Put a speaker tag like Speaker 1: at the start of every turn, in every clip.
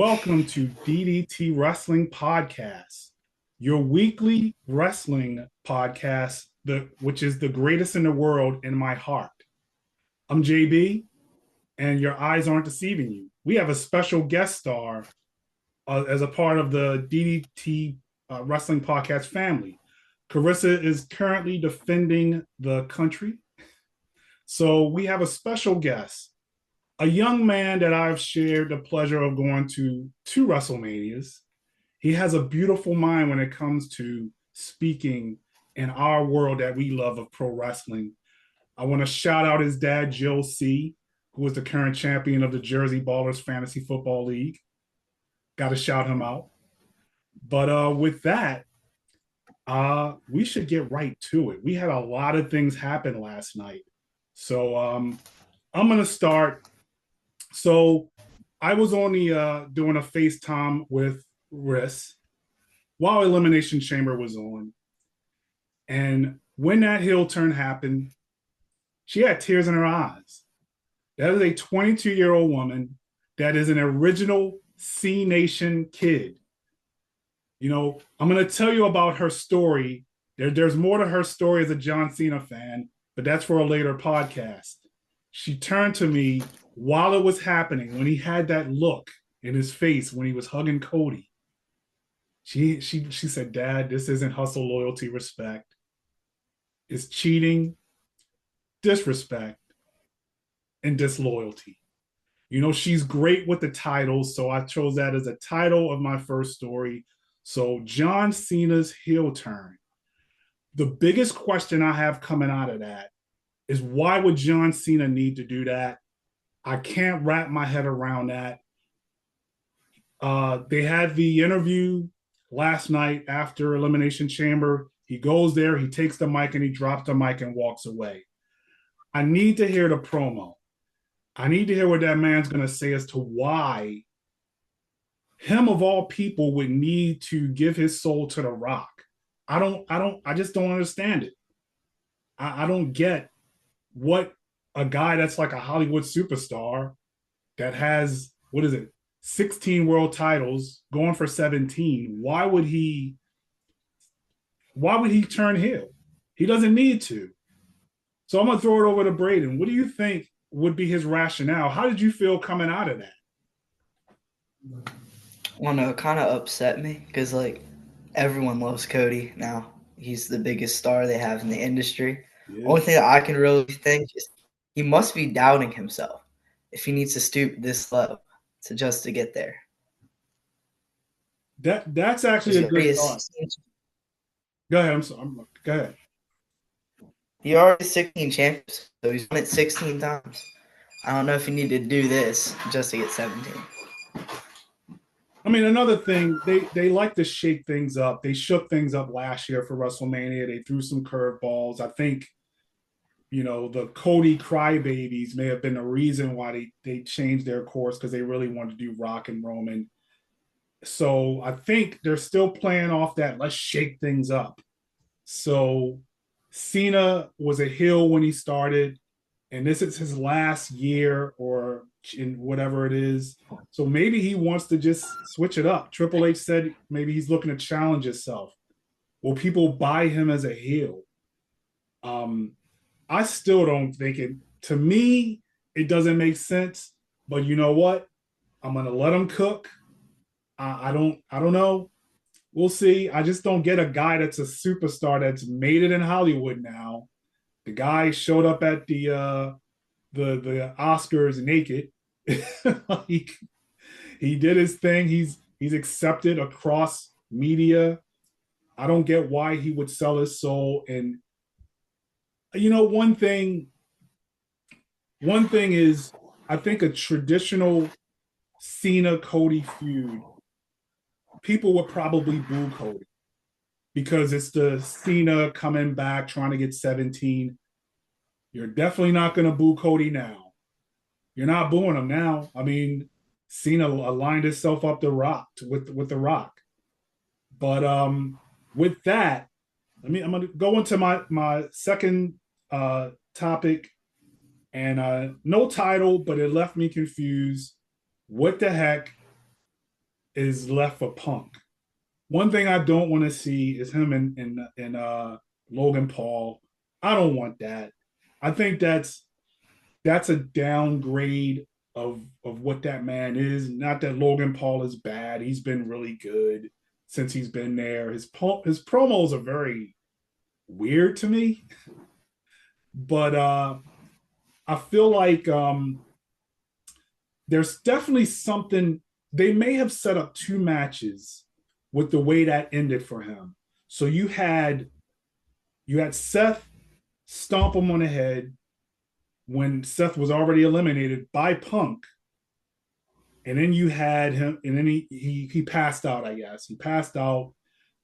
Speaker 1: welcome to DDT Wrestling Podcast, your weekly wrestling podcast, which is the greatest in the world in my heart. I'm JB, and your eyes aren't deceiving you. We have a special guest star as a part of the DDT Wrestling Podcast family. Carissa is currently defending the country. So we have a special guest, a young man that I've shared the pleasure of going to two WrestleManias. He has a beautiful mind when it comes to speaking in our world that we love of pro wrestling. I want to shout out his dad, Joe C., who is the current champion of the Jersey Ballers Fantasy Football League. Got to shout him out. But with that, we should get right to it. We had a lot of things happen last night. So I'm going to start. So I was only doing a FaceTime with Riss while Elimination Chamber was on. And when that heel turn happened, she had tears in her eyes. That is a 22-year-old woman that is an original C Nation kid. You know, I'm going to tell you about her story. There's more to her story as a John Cena fan, but that's for a later podcast. She turned to me while it was happening, when he had that look in his face when he was hugging Cody. She said, "Dad, this isn't hustle, loyalty, respect. It's cheating, disrespect, and disloyalty." You know, she's great with the titles, so I chose that as a title of my first story. So John Cena's heel turn. The biggest question I have coming out of that is, why would John Cena need to do that? I can't wrap my head around that. They had the interview last night after Elimination Chamber. He goes there, he takes the mic, and he drops the mic and walks away. I need to hear the promo. I need to hear what that man's going to say as to why him of all people would need to give his soul to The Rock. I just don't understand it. I don't get what a guy that's like a Hollywood superstar that has, 16 world titles, going for 17. Why would he turn heel? He doesn't need to. So I'm going to throw it over to Brayden. What do you think would be his rationale? How did you feel coming out of that?
Speaker 2: Well, no, it kind of upset me because, everyone loves Cody now. He's the biggest star they have in the industry. Only thing that I can really think is he must be doubting himself if he needs to stoop this low to get there.
Speaker 1: That's actually a good thought. Go ahead. I'm sorry. Go ahead.
Speaker 2: He already 16 champions, so he's won it 16 times. I don't know if he needed to do this just to get 17.
Speaker 1: I mean, another thing, they like to shake things up. They shook things up last year for WrestleMania. They threw some curveballs. I think, you know, the Cody crybabies may have been the reason why they changed their course, because they really wanted to do Rock and Roman. So I think they're still playing off that, let's shake things up. So Cena was a heel when he started, and this is his last year or in whatever it is. So maybe he wants to just switch it up. Triple H said maybe he's looking to challenge himself. Will people buy him as a heel? I still don't think it. To me, it doesn't make sense. But you know what? I'm gonna let him cook. I don't know. We'll see. I just don't get a guy that's a superstar that's made it in Hollywood now. The guy showed up at the Oscars naked. he did his thing. He's accepted across media. I don't get why he would sell his soul. And you know, one thing is, I think a traditional Cena Cody feud, people would probably boo Cody because it's the Cena coming back trying to get 17. You're definitely not going to boo Cody now. You're not booing him now. I mean, Cena aligned himself up the Rock with the Rock. But with that, I'm going to go into my second topic, and no title, but it left me confused. What the heck is left for Punk. One thing I don't want to see is him and Logan Paul. I don't want that. I think that's a downgrade of what that man is. Not that Logan Paul is bad. He's been really good since he's been there. His promos are very weird to me, but I feel like there's definitely something. They may have set up two matches with the way that ended for him. So you had Seth stomp him on the head when Seth was already eliminated by Punk, and then you had him, and then he passed out. I guess he passed out.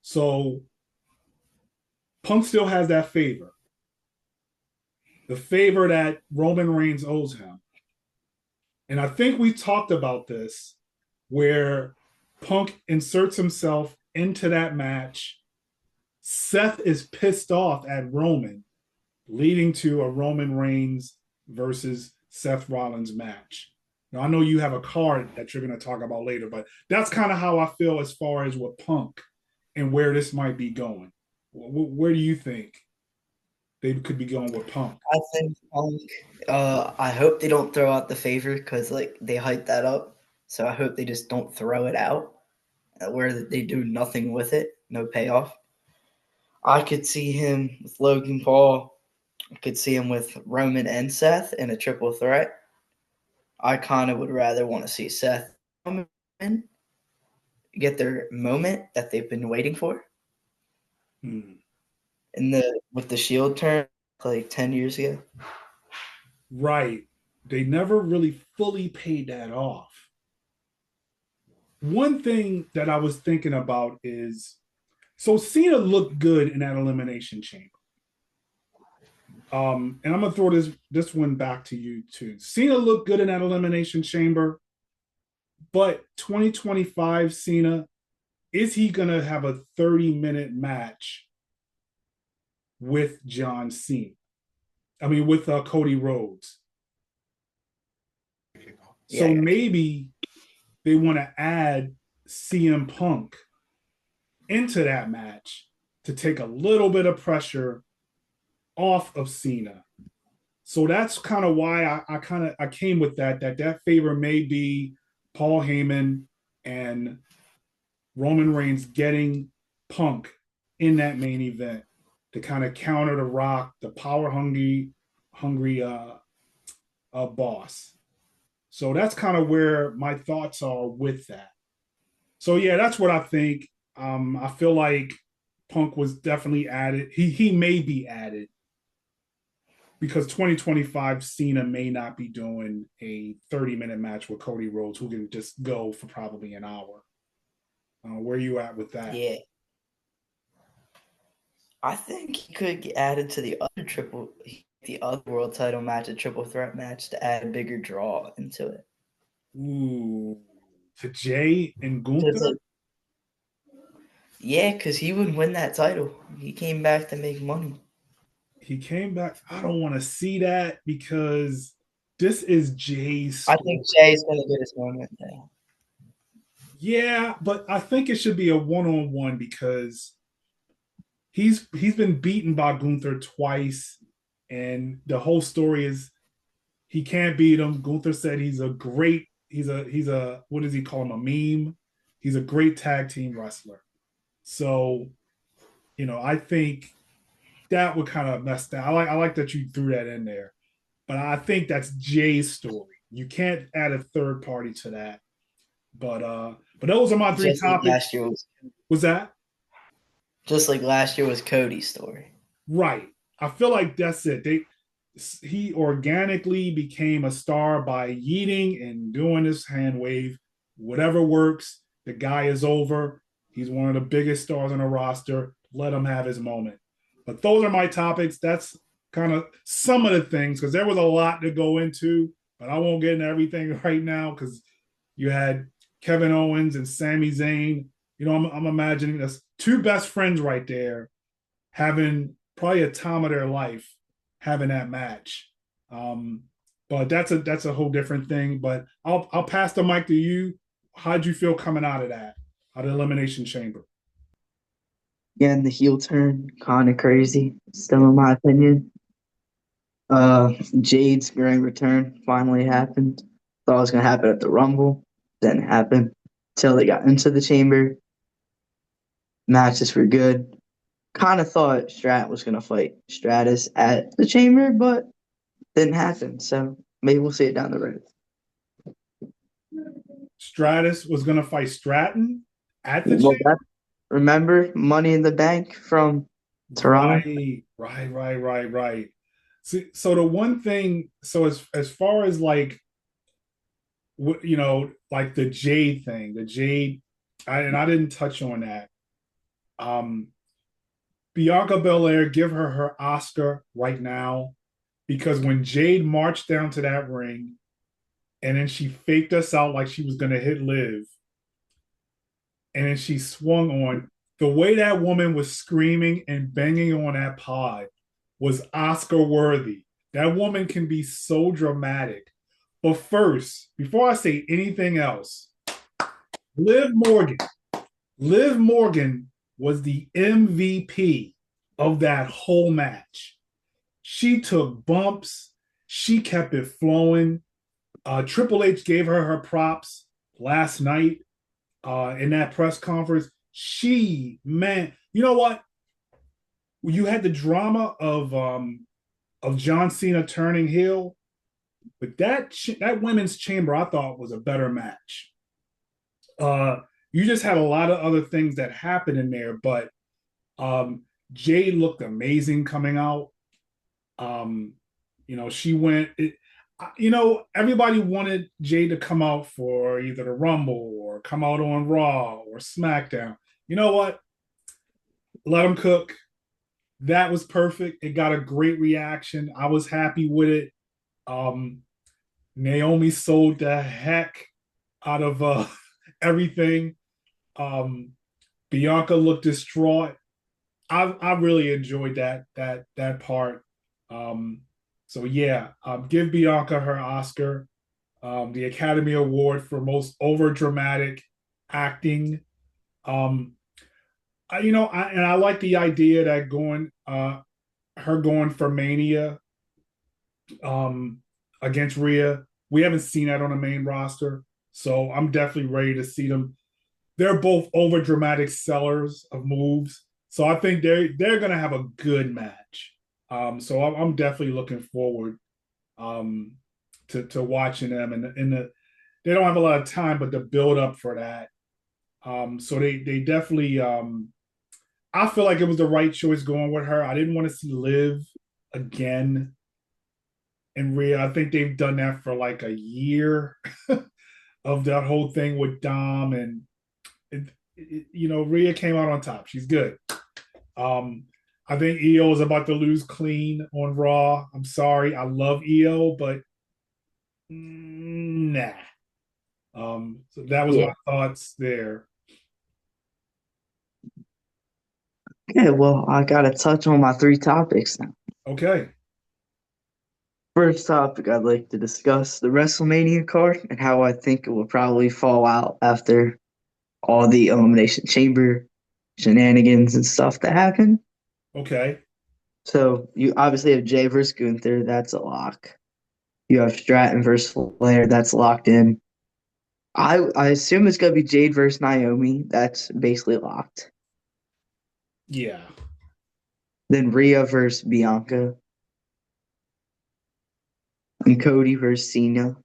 Speaker 1: So Punk still has that favor, the favor that Roman Reigns owes him. And I think we talked about this where Punk inserts himself into that match. Seth is pissed off at Roman, leading to a Roman Reigns versus Seth Rollins match. Now, I know you have a card that you're going to talk about later, but that's kind of how I feel as far as with Punk and where this might be going. Where do you think they could be going with Punk?
Speaker 2: I think Punk. I hope they don't throw out the favor because like they hype that up. So I hope they just don't throw it out, where they do nothing with it, no payoff. I could see him with Logan Paul. I could see him with Roman and Seth in a triple threat. I kind of would rather want to see Seth and Roman get their moment that they've been waiting for. In with the Shield turn like 10 years ago.
Speaker 1: Right. They never really fully paid that off. One thing that I was thinking about is, so Cena looked good in that Elimination Chamber. And I'm gonna throw this one back to you too. Cena looked good in that Elimination Chamber, but 2025 Cena, is he gonna have a 30-minute match with John Cena? I mean, with Cody Rhodes. So maybe they want to add CM Punk into that match to take a little bit of pressure off of Cena. So that's kind of why I came with that favor may be Paul Heyman and Roman Reigns getting Punk in that main event to kind of counter the Rock, the power hungry boss. So that's kind of where my thoughts are with that. So yeah, that's what I think. I feel like Punk was definitely added. He may be added because 2025 Cena may not be doing a 30-minute match with Cody Rhodes, who can just go for probably an hour. Where are you at with that?
Speaker 2: Yeah. I think he could get added to the other world title match, a triple threat match, to add a bigger draw into it.
Speaker 1: Ooh, to Jay and Gunther?
Speaker 2: Yeah, because he would win that title. He came back to make money.
Speaker 1: He came back. I don't want to see that because this is Jay's story.
Speaker 2: I think Jay's going to get his moment there.
Speaker 1: Yeah, but I think it should be a one-on-one because he's been beaten by Gunther twice, and the whole story is he can't beat him. Gunther said he's a what does he call him, a meme? He's a great tag team wrestler. So, I think that would kind of mess that. I like that you threw that in there, but I think that's Jay's story. You can't add a third party to that. But those are my three
Speaker 2: Just
Speaker 1: topics.
Speaker 2: Like last year
Speaker 1: was that?
Speaker 2: Just like last year was Cody's story.
Speaker 1: Right. I feel like that's it. He organically became a star by yeeting and doing his hand wave. Whatever works, the guy is over. He's one of the biggest stars on the roster. Let him have his moment. But those are my topics. That's kind of some of the things because there was a lot to go into, but I won't get into everything right now because you had Kevin Owens and Sami Zayn. I'm imagining that's two best friends right there having probably a time of their life having that match. But that's a whole different thing. But I'll pass the mic to you. how'd you feel coming out of that, out of the Elimination Chamber?
Speaker 2: Again, the heel turn, kind of crazy, still in my opinion. Jade's grand return finally happened. Thought it was gonna happen at the Rumble, didn't happen until they got into the chamber. Matches were good. Kind of thought Strat was gonna fight Stratus at the chamber, but didn't happen. So maybe we'll see it down the road.
Speaker 1: Stratus was going to fight Stratton at the
Speaker 2: Well,
Speaker 1: chamber.
Speaker 2: remember Money in the Bank from Toronto?
Speaker 1: Right. See, so the one thing, so as far as like like the Jade thing, the Jade, and I didn't touch on that. Um, Bianca Belair, give her Oscar right now, because when Jade marched down to that ring and then she faked us out like she was gonna hit Liv, and then she swung on, the way that woman was screaming and banging on that pod was Oscar worthy. That woman can be so dramatic. But first, before I say anything else, Liv Morgan. Liv Morgan was the MVP of that whole match. She took bumps. She kept it flowing. Triple H gave her props last night in that press conference. Man, you know what? You had the drama of John Cena turning heel, but that women's chamber I thought was a better match. You just had a lot of other things that happened in there, but um, Jade looked amazing coming out. Um, she went. Everybody wanted Jade to come out for either the Rumble or come out on Raw or SmackDown. You know what? Let them cook. That was perfect. It got a great reaction. I was happy with it. Um, Naomi sold the heck out of everything. Um, Bianca looked distraught. I really enjoyed that part. Um, so yeah, give Bianca her Oscar, the Academy Award for most over dramatic acting. Um, and I like the idea that her going for Mania against Rhea. We haven't seen that on the main roster, so I'm definitely ready to see them. They're both over dramatic sellers of moves, so I think they're gonna have a good match. So I'm definitely looking forward um, to watching them, and they don't have a lot of time, but the build up for that. So they definitely. I feel like it was the right choice going with her. I didn't want to see Liv again in Rhea. I think they've done that for like a year of that whole thing with Dom, and Rhea came out on top. She's good. Um, I think EO is about to lose clean on Raw. I'm sorry, I love EO, but nah. So that was
Speaker 2: Yeah.
Speaker 1: my thoughts there.
Speaker 2: Okay, well, I gotta touch on my three topics now.
Speaker 1: Okay.
Speaker 2: First topic, I'd like to discuss the WrestleMania card and how I think it will probably fall out after all the Elimination Chamber shenanigans and stuff that happened.
Speaker 1: Okay.
Speaker 2: So you obviously have Jay versus Gunther, that's a lock. You have Stratton versus Flair, that's locked in. I assume it's gonna be Jade versus Naomi, that's basically locked.
Speaker 1: Yeah.
Speaker 2: Then Rhea versus Bianca, and Cody versus Cena.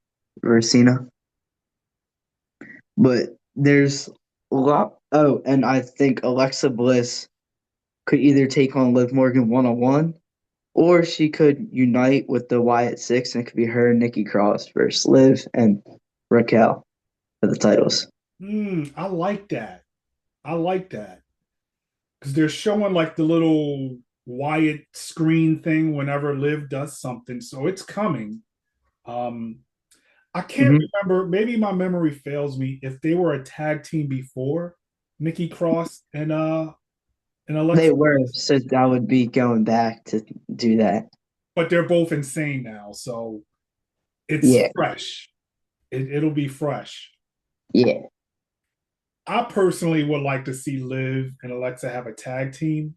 Speaker 2: But there's a lot. Oh, and I think Alexa Bliss could either take on Liv Morgan 1-on-1, or she could unite with the Wyatt Six, and it could be her and Nikki Cross versus Liv and Raquel for the titles.
Speaker 1: I like that. I like that because they're showing like the little Wyatt screen thing whenever Liv does something, so it's coming. Um, I can't
Speaker 2: Mm-hmm.
Speaker 1: remember. Maybe my memory fails me. If they were a tag team before, Nikki Cross and
Speaker 2: They
Speaker 1: Alexa
Speaker 2: were,
Speaker 1: Bliss,
Speaker 2: so I would be going back to do that.
Speaker 1: but they're both insane now, so it's
Speaker 2: Yeah,
Speaker 1: fresh. It'll be fresh.
Speaker 2: yeah.
Speaker 1: I personally would like to see Liv and Alexa have a tag team.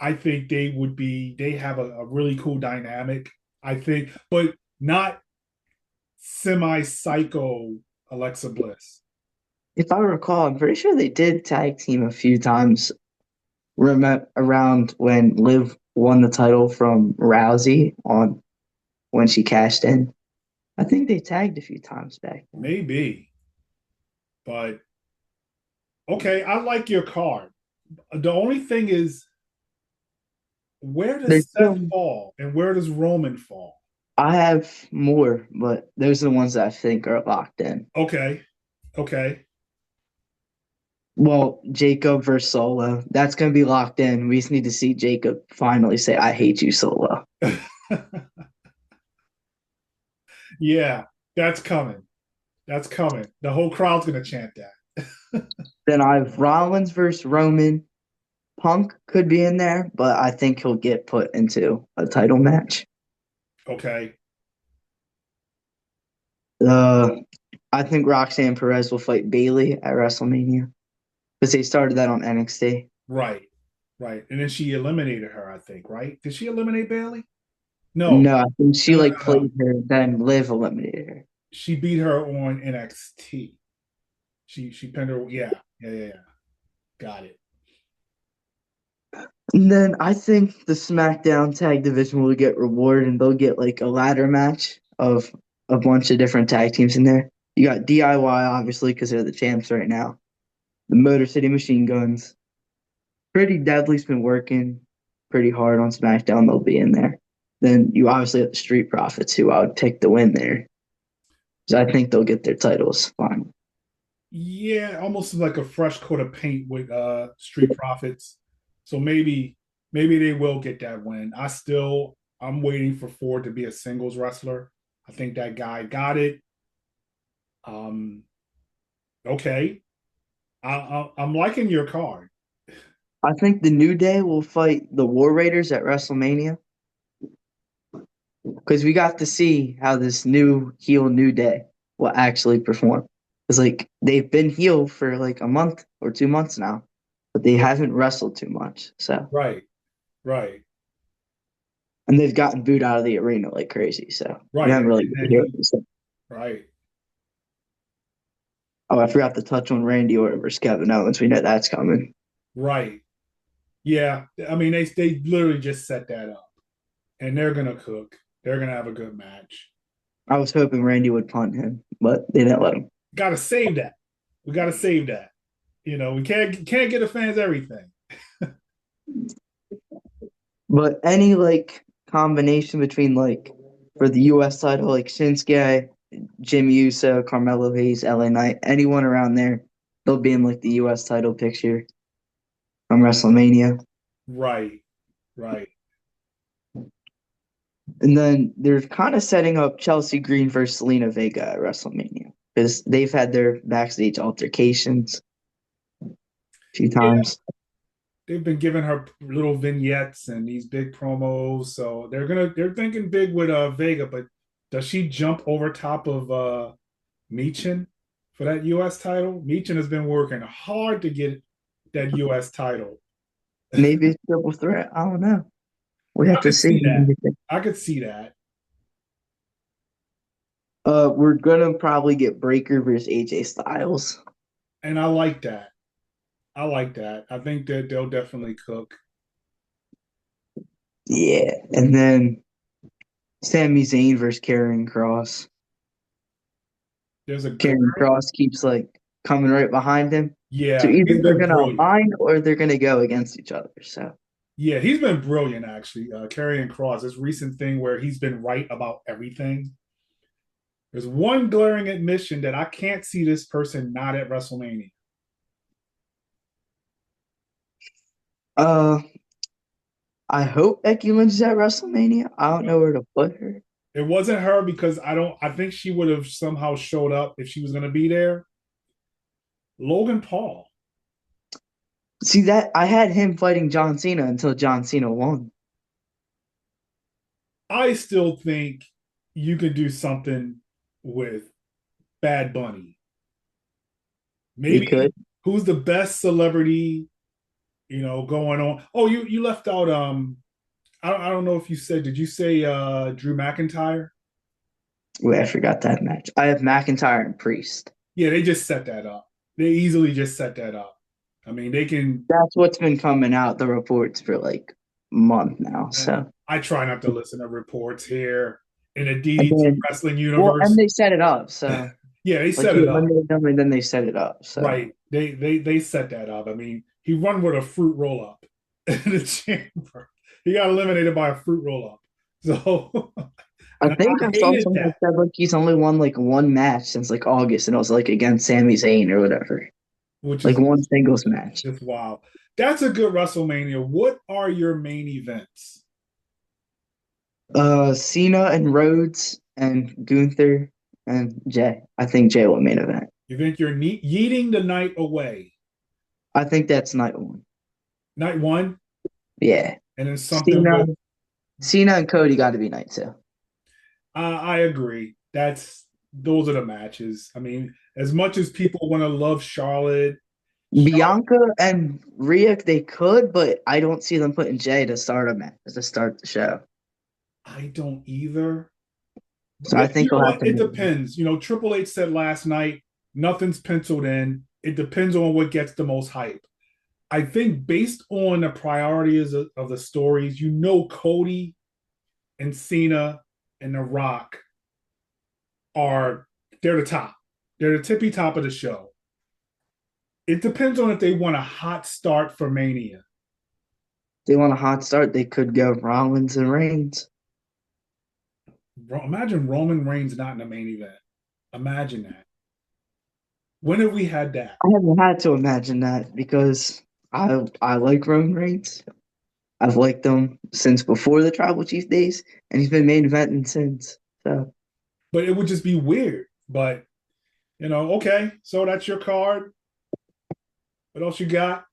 Speaker 1: I think they have a really cool dynamic. I think, but not semi psycho Alexa Bliss.
Speaker 2: If I recall, I'm pretty sure they did tag team a few times around when Liv won the title from Rousey on when she cashed in. I think they tagged a few times back then.
Speaker 1: Maybe, but okay, I like your card. The only thing is, where
Speaker 2: There's
Speaker 1: does Seth
Speaker 2: still
Speaker 1: fall and where does Roman fall?
Speaker 2: I have more, but those are the ones that I think are locked in.
Speaker 1: Okay, okay,
Speaker 2: Well, Jacob versus Solo, that's going to be locked in. We just need to see Jacob finally say, "I hate you, Solo."
Speaker 1: yeah, that's coming. That's coming. The whole crowd's gonna chant that.
Speaker 2: Then I have Rollins versus Roman. Punk could be in there, but I think he'll get put into a title match.
Speaker 1: Okay,
Speaker 2: Uh, I think Roxanne Perez will fight Bailey at WrestleMania because they started that on NXT.
Speaker 1: right, right, and then she eliminated her. I think, right? Did she eliminate Bailey? No,
Speaker 2: No, I think she
Speaker 1: no, no,
Speaker 2: like
Speaker 1: no, no.
Speaker 2: played her, then Liv eliminated her.
Speaker 1: She beat her on NXT. She pinned her. Yeah, yeah, yeah, yeah. Got it.
Speaker 2: And then I think the SmackDown tag division will get rewarded and they'll get like a ladder match of a bunch of different tag teams in there. You got DIY, obviously, because they're the champs right now. The Motor City Machine Guns. Pretty Deadly's been working pretty hard on SmackDown. They'll be in there. Then you obviously have the Street Profits, who I would pick to win there. So I think they'll get their titles fine.
Speaker 1: Yeah, almost like a fresh coat of paint with Street Profits. So maybe they will get that win. I'm waiting for Ford to be a singles wrestler. I think that guy got it. Um, okay, I'm liking your card.
Speaker 2: I think the New Day will fight the War Raiders at WrestleMania because we got to see how this new heel New Day will actually perform. It's like they've been heel for like a month or 2 months now, but they haven't wrestled too much. So,
Speaker 1: Right, right,
Speaker 2: and they've gotten booed out of the arena like crazy. So we
Speaker 1: right.
Speaker 2: haven't really
Speaker 1: And then
Speaker 2: heard
Speaker 1: he
Speaker 2: them. So,
Speaker 1: right,
Speaker 2: oh, I forgot to touch on Randy Orton versus Kevin Owens. We know that's coming.
Speaker 1: right. Yeah, I mean they literally just set that up, and they're gonna cook. They're gonna have a good match.
Speaker 2: I was hoping Randy would punt him, but they didn't let him.
Speaker 1: Got to save that. We got to save that. We can't get the fans everything.
Speaker 2: But any like combination between like for the U.S. title, like Shinsuke, Jimmy Uso, Carmelo Hayes, LA Knight, anyone around there, they'll be in like the U.S. title picture from WrestleMania.
Speaker 1: Right, right.
Speaker 2: And then they're kind of setting up Chelsea Green versus Selena Vega at WrestleMania because they've had their backstage altercations a few
Speaker 1: Yeah,
Speaker 2: times.
Speaker 1: they've been giving her little vignettes and these big promos, so they're thinking big with Vega. But does she jump over top of Michin for that U.S. title? Michin has been working hard to get that U.S. title.
Speaker 2: Maybe it's triple threat. I don't know. We have
Speaker 1: I
Speaker 2: to
Speaker 1: could
Speaker 2: see.
Speaker 1: see that. I could see that.
Speaker 2: We're gonna probably get Breaker versus AJ Styles.
Speaker 1: And I like that. I like that. I think that they'll definitely cook.
Speaker 2: Yeah, and then Sami Zayn versus Karrion Cross.
Speaker 1: There's a
Speaker 2: Karrion
Speaker 1: glaring,
Speaker 2: Cross keeps like coming right behind him. So
Speaker 1: yeah,
Speaker 2: either
Speaker 1: he's
Speaker 2: they're
Speaker 1: been
Speaker 2: gonna
Speaker 1: brilliant.
Speaker 2: align or they're gonna go against each other. So
Speaker 1: Yeah, he's been brilliant actually. Karrion Cross, this recent thing where he's been right about everything. There's one glaring admission that I can't see this person not at WrestleMania.
Speaker 2: uh I hope Becky Lynch is at WrestleMania. I don't know where to put her.
Speaker 1: It wasn't her because I think she would have somehow showed up if she was going to be there. Logan Paul.
Speaker 2: See that I had him fighting John Cena until John Cena won.
Speaker 1: I still think you could do something with Bad Bunny.
Speaker 2: He
Speaker 1: Maybe
Speaker 2: could.
Speaker 1: who's the best celebrity, going on? Oh, you left out I don't know if you said, did you say Drew McIntyre?
Speaker 2: Wait, I forgot that match. I have McIntyre and Priest.
Speaker 1: Yeah, they just set that up. They easily just set that up. I mean, they can.
Speaker 2: That's what's been coming out, the reports for like a month now.
Speaker 1: And
Speaker 2: So
Speaker 1: I try not to listen to reports here in a
Speaker 2: and
Speaker 1: DDT
Speaker 2: then,
Speaker 1: wrestling
Speaker 2: well, and
Speaker 1: universe.
Speaker 2: they set it up. So
Speaker 1: Yeah, they
Speaker 2: like
Speaker 1: set
Speaker 2: he
Speaker 1: it up.
Speaker 2: eliminated them and then they set it up. So
Speaker 1: Right. They set that up. I mean, he run with a fruit roll up in the chamber. He got eliminated by a fruit roll up. So,
Speaker 2: I
Speaker 1: and I
Speaker 2: think I saw
Speaker 1: hated
Speaker 2: something
Speaker 1: that,
Speaker 2: that said like he's only won like one match since like August, and it was like against Sami Zayn or whatever.
Speaker 1: which
Speaker 2: Like
Speaker 1: is
Speaker 2: one singles match.
Speaker 1: just wild. That's a good WrestleMania. What are your main events?
Speaker 2: Cena and Rhodes and Gunther and Jay. I think Jay will main event.
Speaker 1: You think you're yeeting the night away?
Speaker 2: I think that's night one.
Speaker 1: Night one,
Speaker 2: Yeah.
Speaker 1: and then something
Speaker 2: Cena
Speaker 1: with.
Speaker 2: Cena and Cody got to be night two.
Speaker 1: I agree. Those are the matches. I mean, as much as people want to love Charlotte,
Speaker 2: Bianca and Rhea, they could, but I don't see them putting Jay to start a match to start the show.
Speaker 1: I don't either.
Speaker 2: So I
Speaker 1: You
Speaker 2: think
Speaker 1: know
Speaker 2: he'll have
Speaker 1: what?
Speaker 2: to
Speaker 1: It
Speaker 2: move.
Speaker 1: depends. Triple H said last night, nothing's penciled in. It depends on what gets the most hype. I think based on the priorities of the stories, Cody and Cena and The Rock are they're the top. They're the tippy top of the show. It depends on if they want a hot start for Mania.
Speaker 2: They want a hot start, they could go Rollins and Reigns.
Speaker 1: Imagine Roman Reigns not in the main event. Imagine that. When have we had that?
Speaker 2: I haven't had to imagine that because I like Roman Reigns. I've liked him since before the Tribal Chief days, and he's been main eventing since. So,
Speaker 1: But it would just be weird. But okay, so that's your card. What else you got?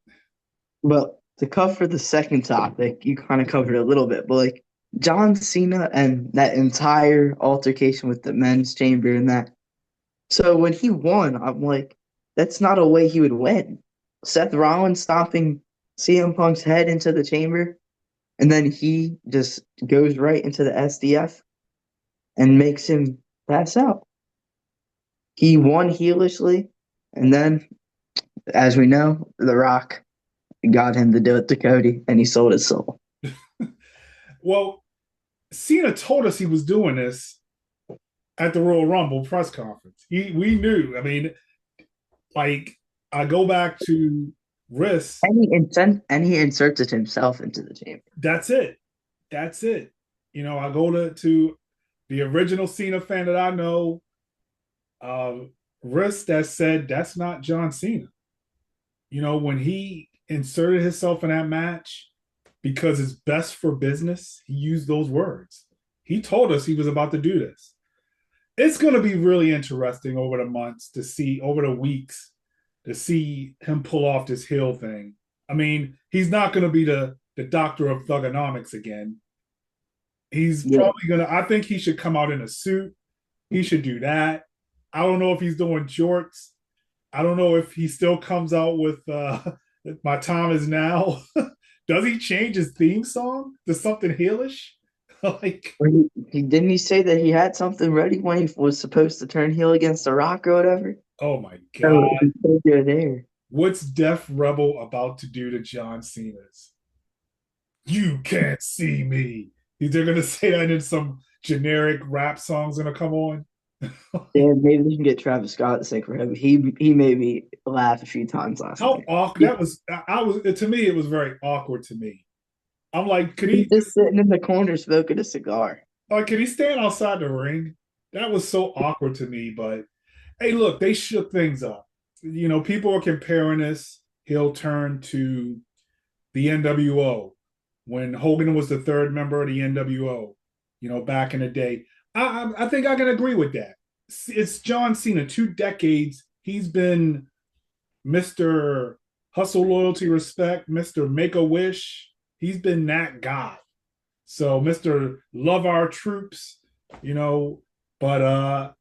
Speaker 2: but to cover the second topic, you kind of covered it a little bit, but like John Cena and that entire altercation with the men's chamber and that. So when he won, I'm like, that's not a way he would win. Seth Rollins stomping CM Punk's head into the chamber, and then he just goes right into the SDF and makes him pass out. He won heelishly, and then, as we know, The Rock got him to do it to Cody, and he sold his soul.
Speaker 1: Well, Cena told us he was doing this at the Royal Rumble press conference. We knew. I mean, like I go back to Riss.
Speaker 2: And he inserted himself into the chamber.
Speaker 1: That's it. That's it. I go to the original Cena fan that I know, Riss, that said that's not John Cena. When he inserted himself in that match because it's best for business, he used those words. He told us he was about to do this. It's going to be really interesting over the months to see, over the weeks, to see him pull off this heel thing. I mean, he's not going to be the doctor of thugonomics again. He's
Speaker 2: Yeah.
Speaker 1: probably going to, I think he should come out in a suit. He should do that. I don't know if he's doing jorts. I don't know if he still comes out with My Time Is Now. Does he change his theme song to something heelish? Like,
Speaker 2: He didn't he say that he had something ready when he was supposed to turn heel against The Rock or whatever?
Speaker 1: oh my God.
Speaker 2: So he could go there.
Speaker 1: What's Def Rebel about to do to John Cena's? You can't see me. They're going to say that in some generic rap song's going to come on.
Speaker 2: Yeah, maybe they can get Travis Scott to sing for him. He made me laugh a few times last
Speaker 1: How
Speaker 2: night.
Speaker 1: awkward that was. I was to me, it was very awkward to me. I'm like, could
Speaker 2: He's
Speaker 1: he
Speaker 2: just sitting in the corner smoking a cigar.
Speaker 1: could he stand outside the ring? That was so awkward to me. But hey, look, they shook things up. People are comparing this heel turn to the NWO when Hogan was the third member of the NWO. Back in the day. I think I can agree with that. It's John Cena. 2 decades. He's been Mr. Hustle, Loyalty, Respect, Mr. Make a Wish. He's been that guy. So Mr. Love Our Troops, but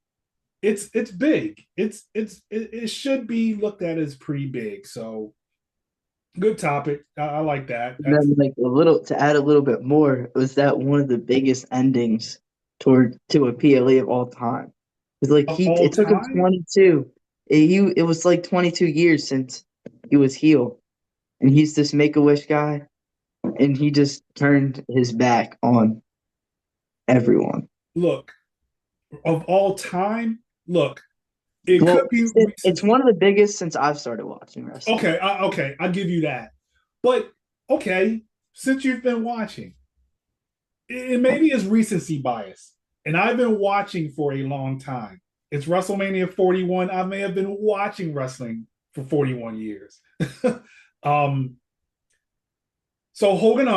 Speaker 1: it's big. It should be looked at as pretty big. So good topic. I like that.
Speaker 2: And
Speaker 1: That's
Speaker 2: then like a little to add a little bit more, was that one of the biggest endings toward to a PLE of all time. It's like
Speaker 1: of
Speaker 2: he
Speaker 1: all
Speaker 2: it took him
Speaker 1: time.
Speaker 2: 22. It was like 22 years since he was heel, and he's this Make a Wish guy, and he just turned his back on everyone.
Speaker 1: Look, of all time. Look, it could
Speaker 2: Well,
Speaker 1: be
Speaker 2: it's
Speaker 1: recency.
Speaker 2: one of the biggest since I've started watching wrestling.
Speaker 1: Okay, I'll give you that. But okay, since you've been watching, it maybe is recency bias, and I've been watching for a long time. It's WrestleMania 41. I may have been watching wrestling for 41 years. um, so Hogan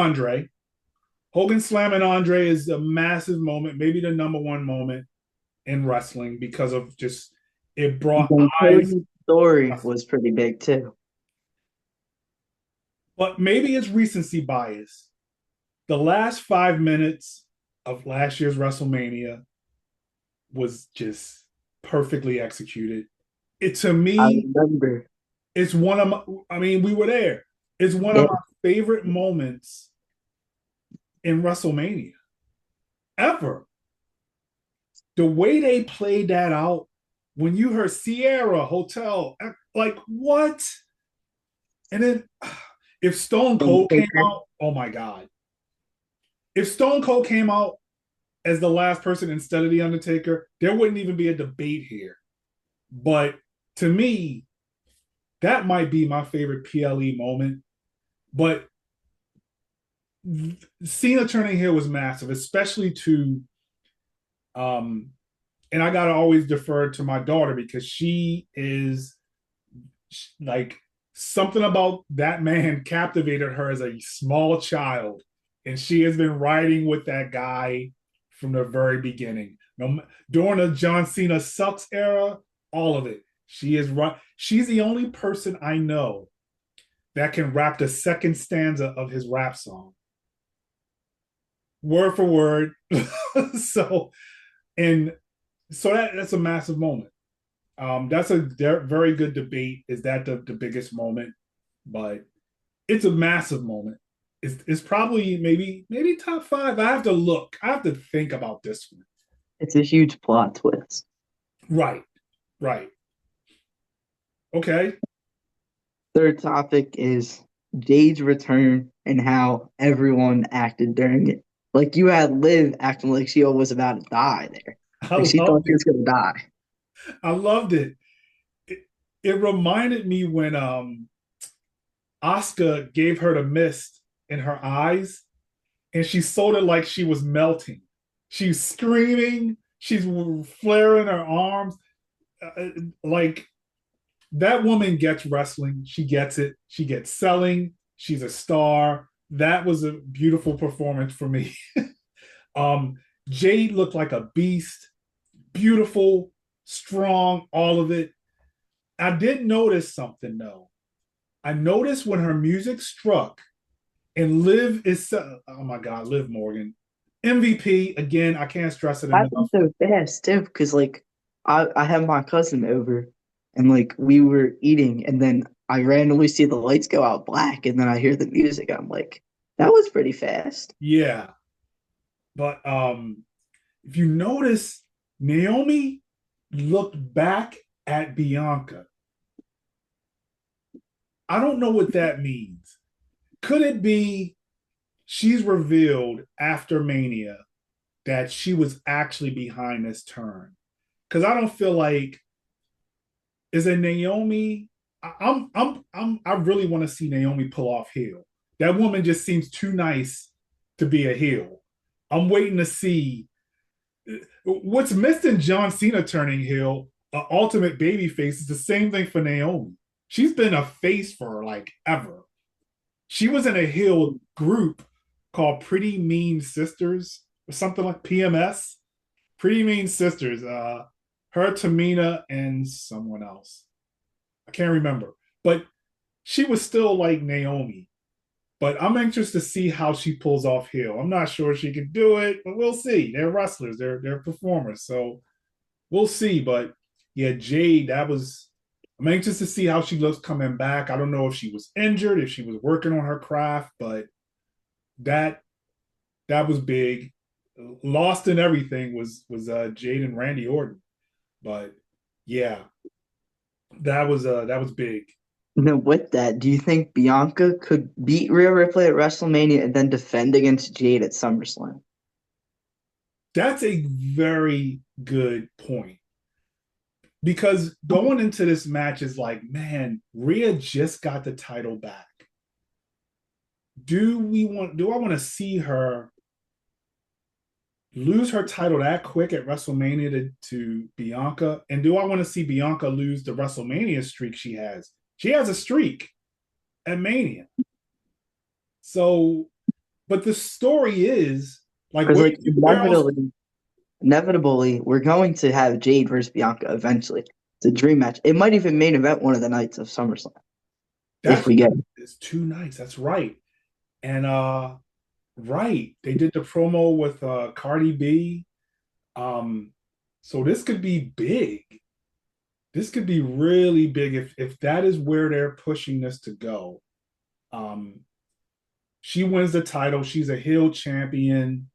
Speaker 1: slamming Andre is a massive moment, maybe the number one moment in wrestling because of just it brought
Speaker 2: And
Speaker 1: eyes.
Speaker 2: Cody's story was pretty big too.
Speaker 1: But maybe it's recency bias. The last 5 minutes of last year's WrestleMania was just perfectly executed. It to
Speaker 2: I
Speaker 1: me,
Speaker 2: remember.
Speaker 1: it's one of my, I mean, we were there. It's one
Speaker 2: Yeah,
Speaker 1: of my favorite moments in WrestleMania ever. The way they played that out when you heard Sierra Hotel, like what? And then if Stone Cold came
Speaker 2: Undertaker.
Speaker 1: out, oh my God. If Stone Cold came out as the last person instead of The Undertaker, there wouldn't even be a debate here. But to me, that might be my favorite PLE moment. But Cena turning heel was massive, especially to um and I gotta always defer to my daughter because she is like something about that man captivated her as a small child, and she has been riding with that guy from the very beginning. No, during the John Cena sucks era, all of it. She is right. She's the only person I know that can rap the second stanza of his rap song, word for word. so, and so that's a massive moment. That's a very good debate. Is that the biggest moment? But it's a massive moment. It's probably maybe top five. I have to look. I have to think about this one.
Speaker 2: It's a huge plot twist.
Speaker 1: Right, right. Okay.
Speaker 2: Third topic is Jade's return and how everyone acted during it. Like you had Liv acting like she was about to die there.
Speaker 1: I
Speaker 2: Like she thought
Speaker 1: loved
Speaker 2: she
Speaker 1: it.
Speaker 2: was gonna die.
Speaker 1: I loved it. It, it reminded me when Oscar gave her the mist in her eyes, and she sold it like she was melting. She's screaming. She's flaring her arms. Like that woman gets wrestling. She gets it. She gets selling. She's a star. That was a beautiful performance for me. um, Jade looked like a beast. Beautiful, strong, all of it. I did notice something though. I noticed when her music struck and Liv is, oh my God, Liv Morgan. MVP, again, I can't stress it enough.
Speaker 2: Happened so fast too, because like I had my cousin over and like we were eating and then I randomly see the lights go out black and then I hear the music. I'm like, that was pretty fast.
Speaker 1: Yeah. But if you notice, Naomi looked back at Bianca. I don't know what that means. Could it be she's revealed after Mania that she was actually behind this turn? Because I don't feel like is a Naomi. I really want to see Naomi pull off heel. That woman just seems too nice to be a heel. I'm waiting to see what's missed in John Cena turning heel. Ultimate baby face is the same thing for Naomi. She's been a face for like ever. She was in a heel group called Pretty Mean Sisters or something like PMS. Pretty Mean Sisters. Her, Tamina, and someone else. I can't remember. But she was still like Naomi. But I'm anxious to see how she pulls off heel. I'm not sure she can do it, but we'll see. They're wrestlers, they're performers. So we'll see. But yeah, Jade, I'm anxious to see how she looks coming back. I don't know if she was injured, if she was working on her craft, but that that was big. Lost in everything was Jade and Randy Orton. But yeah, that was big.
Speaker 2: Now, with that, do you think Bianca could beat Rhea Ripley at WrestleMania and then defend against Jade at SummerSlam?
Speaker 1: That's a very good point. Because going into this match is like, man, Rhea just got the title back. Do I want to see her lose her title that quick at WrestleMania to Bianca? And do I want to see Bianca lose the WrestleMania streak she has? She has a streak at Mania. So, but the story is like,
Speaker 2: Because like
Speaker 1: where else?
Speaker 2: inevitably, we're going to have Jade versus Bianca eventually. It's a dream match. It might even main event one of the nights of SummerSlam if
Speaker 1: That's
Speaker 2: we get it.
Speaker 1: it's 2 nights. That's right. And right, they did the promo with Cardi B. Um, so this could be big. This could be really big if that is where they're pushing this to go. Um, she wins the title. She's a heel champion.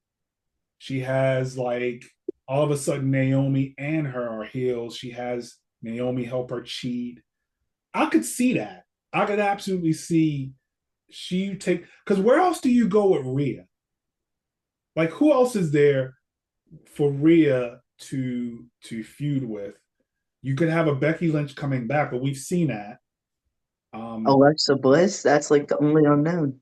Speaker 1: She has like all of a sudden Naomi and her are heels. She has Naomi help her cheat. I could see that. I could absolutely see she take because where else do you go with Rhea? Like who else is there for Rhea to feud with? You could have a Becky Lynch coming back, but we've seen that. Um,
Speaker 2: Alexa Bliss, that's like the only unknown.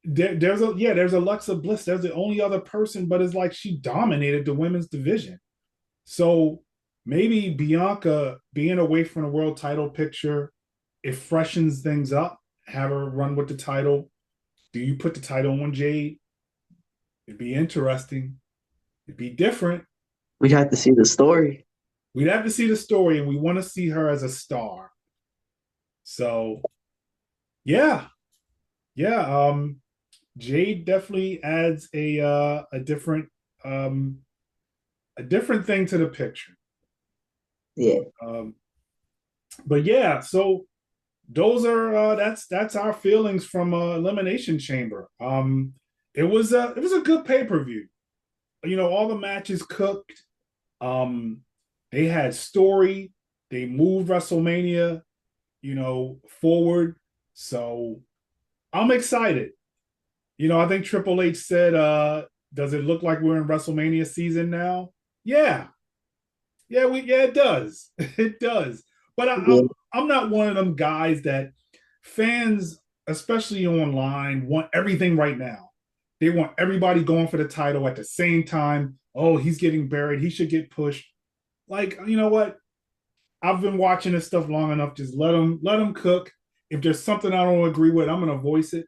Speaker 1: there's Alexa Bliss. There's the only other person, but it's like she dominated the women's division. So maybe Bianca being away from the world title picture, it freshens things up. Have her run with the title. Do you put the title on Jade? It'd be interesting. It'd be different.
Speaker 2: We'd have to see the story.
Speaker 1: We'd have to see the story, and we want to see her as a star. So yeah, yeah. Jade definitely adds um a different thing to the picture.
Speaker 2: Yeah.
Speaker 1: Um, but yeah, so those are that's our feelings from Elimination Chamber. It was a good pay per view. You know, all the matches cooked. Um, they had story. They moved WrestleMania, forward. So I'm excited. I think Triple H said, "Does it look like we're in WrestleMania season now?" Yeah, yeah, it does. It does. But
Speaker 2: Yeah.
Speaker 1: I'm not one of them guys that fans, especially online, want everything right now. They want everybody going for the title at the same time. Oh, he's getting buried. He should get pushed. Like, you know what? I've been watching this stuff long enough. Just let them cook. If there's something I don't agree with, I'm gonna voice it.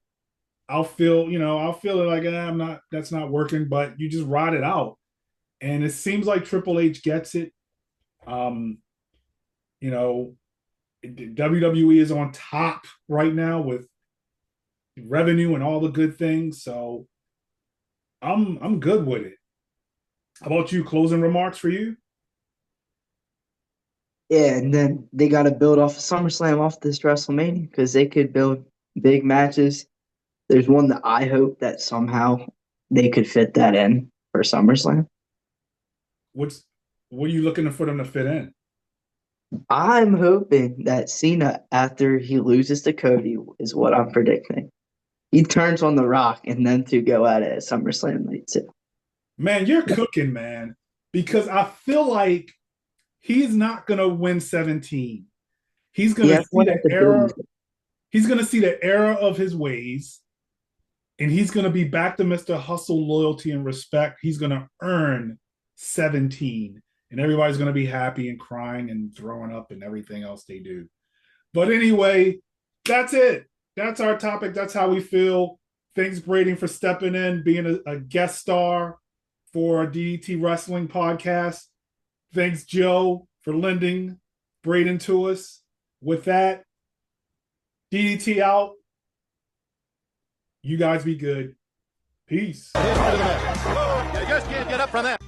Speaker 1: I'll feel it like I'm not. That's not working. But you just ride it out. And it seems like Triple H gets it. Um, you know, WWE is on top right now with revenue and all the good things. So I'm good with it. How about you? Closing remarks for you?
Speaker 2: Yeah, and then they got to build off of SummerSlam off this WrestleMania because they could build big matches. There's one that I hope that somehow they could fit that in for SummerSlam.
Speaker 1: What's what are you looking for them to fit in?
Speaker 2: I'm hoping that Cena, after he loses to Cody, is what I'm predicting. He turns on The Rock and then to go at it at SummerSlam night too.
Speaker 1: Man, you're cooking, man. Because I feel like he's not gonna win 17. He's
Speaker 2: He
Speaker 1: gonna
Speaker 2: has
Speaker 1: see
Speaker 2: one
Speaker 1: the
Speaker 2: at the
Speaker 1: error.
Speaker 2: Billions.
Speaker 1: He's gonna see the error of his ways, and he's gonna be back to Mr. Hustle, loyalty, and respect. He's gonna earn 17, and everybody's gonna be happy and crying and throwing up and everything else they do. But anyway, that's it. That's our topic. That's how we feel. Thanks, Brayden, for stepping in, being a guest star for DDT Wrestling Podcast. Thanks, Joe, for lending Brayden to us. With that, DDT out. You guys be good. Peace.
Speaker 3: You just can't get up from that.